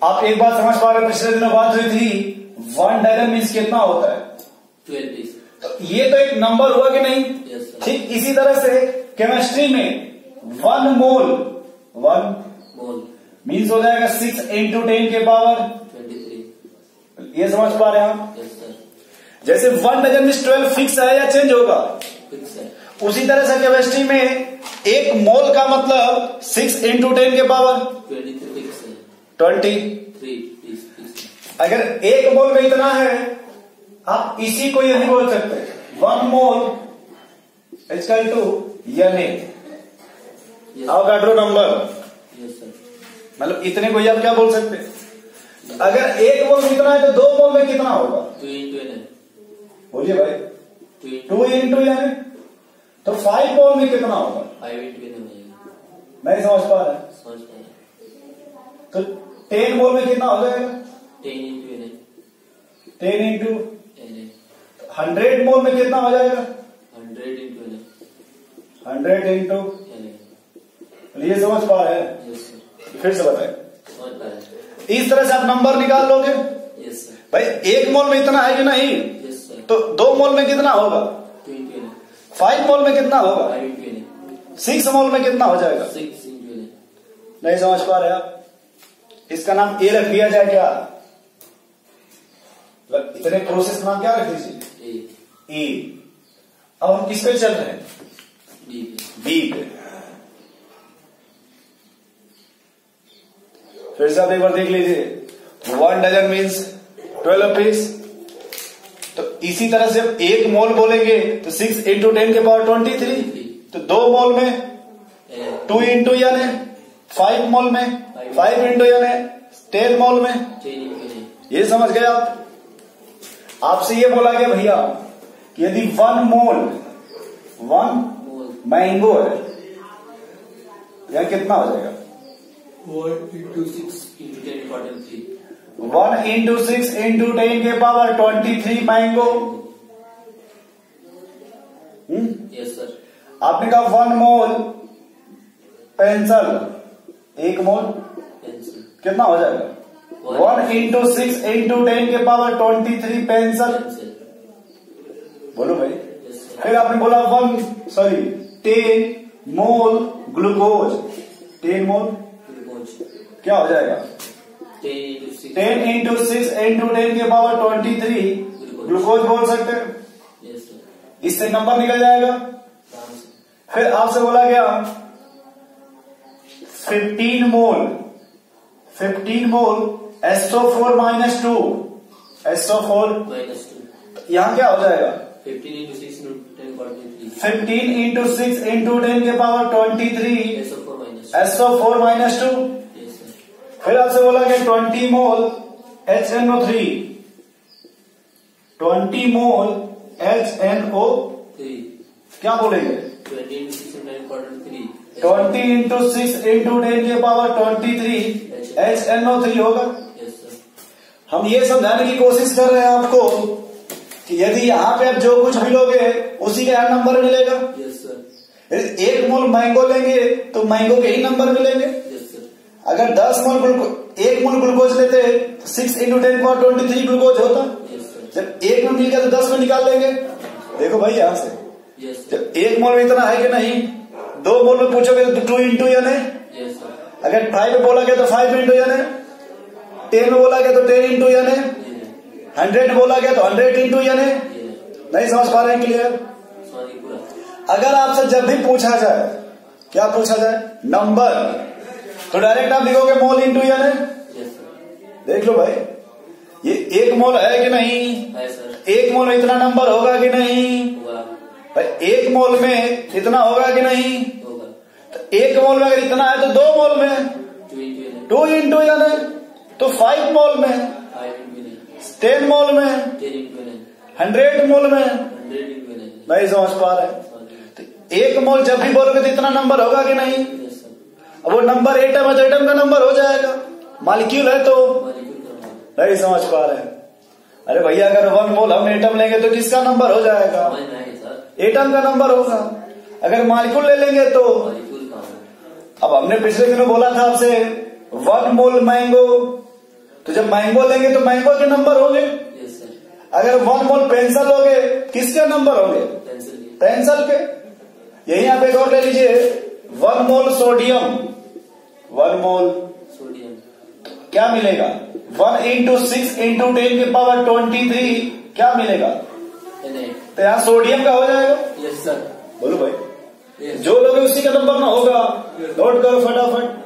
आप एक बात समझ पा रहे हो, पिछले दिनों बात हुई थी 1 डायलम मीन्स कितना होता है 12 पीस। तो ये तो एक नंबर हुआ कि नहीं? Yes sir. ठीक इसी तरह से केमिस्ट्री में 1 मोल मीन्स हो जाएगा 6 into 10 के पावर 23। ये समझ पा रहे हैं आप? Yes sir. जैसे 1 डजन मीन्स 12 फिक्स है या चेंज होगा? फिक्स है। उसी तरह से केमिस्ट्री में एक मोल का मतलब 6 into 10 के पावर 23 फिक्स है। 23। पीस। अगर एक मोल में इतना है, आप इसी को ये नहीं बोल सकते 1 mole equal to Na Avogadro number. Yes sir. मतलब इतने को ही आप क्या बोल सकते? अगर एक मोल में इतना है तो 2 मोल में कितना होगा? 2 into Na। बोलिए भाई। 2 2 into Na तो 5 मोल में कितना होगा? 5 into Na बनेगा। नहीं समझ पा रहे? समझ पाए। तो 10 मोल में कितना हो जाएगा? 10 into Na। 10 into Na। 100 मोल में कितना हो जाएगा? 100 into Na। 100 into Na। ये समझ पा रहे हैं? Yes sir. फिर से बताएं। समझ पाए। इस तरह से आप नंबर निकाल लोगे। Yes sir. भाई एक मोल में इतना है कि नहीं? Yes sir. तो 2 मोल में कितना होगा? 2 into Na। 5 मोल में कितना होगा? 5 into Na। 6 मोल में कितना हो जाएगा? 6 into Na। नहीं समझ पा रहे आप? इसका नाम ए रख दिया जाए क्या? इतने प्रोसेस का नाम क्या रख दीजिए? ए। अब हम किस पे चल रहे हैं? बी पे। फिर से आप एक बार देख लीजिए 1 डजन मीन्स 12 पीस। तो इसी तरह से एक मोल बोलेंगे तो 6 into 10 के पावर 23। तो 2 मोल में 2 into यानी 5 मोल में 5 into यानी 10 मोल में। 10 into Na। ये समझ गए आप? आपसे ये बोला गया भैया कि यदि 1 मोल मैंगो है, यह कितना हो जाएगा? 1 into 6 into 10 important 3। 1 into 6 into 10 के पावर 23 मैंगो। Yes sir. आपने कहा 1 मोल पेंसिल, 1 मोल पेंसिल कितना हो जाएगा? 1 into 6 into 10 के पावर 23 पेंसिल। बोलो भाई। Yes sir. फिर आपने बोला 10 मोल ग्लूकोज। 10 मोल क्या हो जाएगा? 10 into 6 into 10 के पावर 23 ग्लूकोज बोल सकते हैं। Yes sir. इससे नंबर निकल जाएगा। फिर आपसे बोला गया 15 मोल SO4 - 2 SO4 -2। यहां क्या हो जाएगा? 15 into 6 into 10 important 3। 15 into 6 into 10 के power 23 SO4 -2। SO4 - 2। Yes sir. फिर आपसे बोला गया 20 मोल HNO3। 20 मोल HNO3 क्या बोलेंगे? 20 into 6 into 10 important 3। 20 into 6 into 10 के पावर 23 HNO3 होगा। Yes sir. हम ये समझाने की कोशिश कर रहे हैं आपको कि यदि यहाँ पे आप जो कुछ भी लोगे उसी का नंबर मिलेगा। Yes sir. यदि 1 मोल मैंगो लेंगे तो मैंगो के ही नंबर मिलेंगे। Yes sir. अगर 1 मोल ग्लूकोज लेते तो 6 into 10 पावर 23 ग्लूकोज होता। Yes sir. जब 1 में मिल गया तो 10 में निकाल लेंगे। देखो भाई यहां से यस सर। जब 1 मोल में इतना है कि नहीं, 2 मोल में पूछोगे तो 2 into यानी, यस सर। अगर 5 में बोला गया तो 5 into यानी, 10 में बोला गया तो 10 into यानी, 100 बोला गया तो 100 into यानी। नहीं समझ पा रहे हैं? क्लियर? पूरा। अगर आपसे जब भी पूछा जाए, क्या पूछा जाए? नंबर, तो डायरेक्ट आप लिखोगे मोल इंटू यानी। Yes sir. देख लो भाई ये 1 मोल है कि नहीं? है सर। 1 मोल में इतना नंबर होगा कि नहीं? होगा। भाई 1 मोल में इतना होगा कि नहीं? होगा। तो 1 मोल में अगर इतना है तो 2 मोल में 2 into यानी, तो 5 मोल में 5 into Na। 10 मोल में 10 into Na। 100 मोल में। 100 into Na। नहीं समझ पा रहे? तो 1 मोल जब भी बोलोगे तो इतना नंबर होगा कि नहीं? Yes sir. अब वो नंबर एटम है तो एटम का नंबर हो जाएगा। मॉलिक्यूल है तो नहीं समझ पा रहे? अरे भैया अगर 1 मोल हम एटम लेंगे तो किसका नंबर हो जाएगा? एटम का नंबर होगा। अगर मॉलिक्यूल ले लेंगे तो अब हमने पिछले दिनों बोला था आपसे 1 मोल मैंगो तो जब मैंगो लेंगे तो मैंगो के नंबर होंगे। Yes sir. अगर 1 मोल पेंसिल लोगे किसके नंबर होंगे? पेंसिल के। यही आप एक और ले लीजिए 1 मोल सोडियम, 1 मोल सोडियम क्या मिलेगा? 1 इंटू 6 इंटू 10 के पावर 23 क्या मिलेगा? तो यहाँ सोडियम का हो जाएगा। Yes sir. बोलो भाई, जो लोग उसी का नंबर ना होगा नोट करो फटाफट।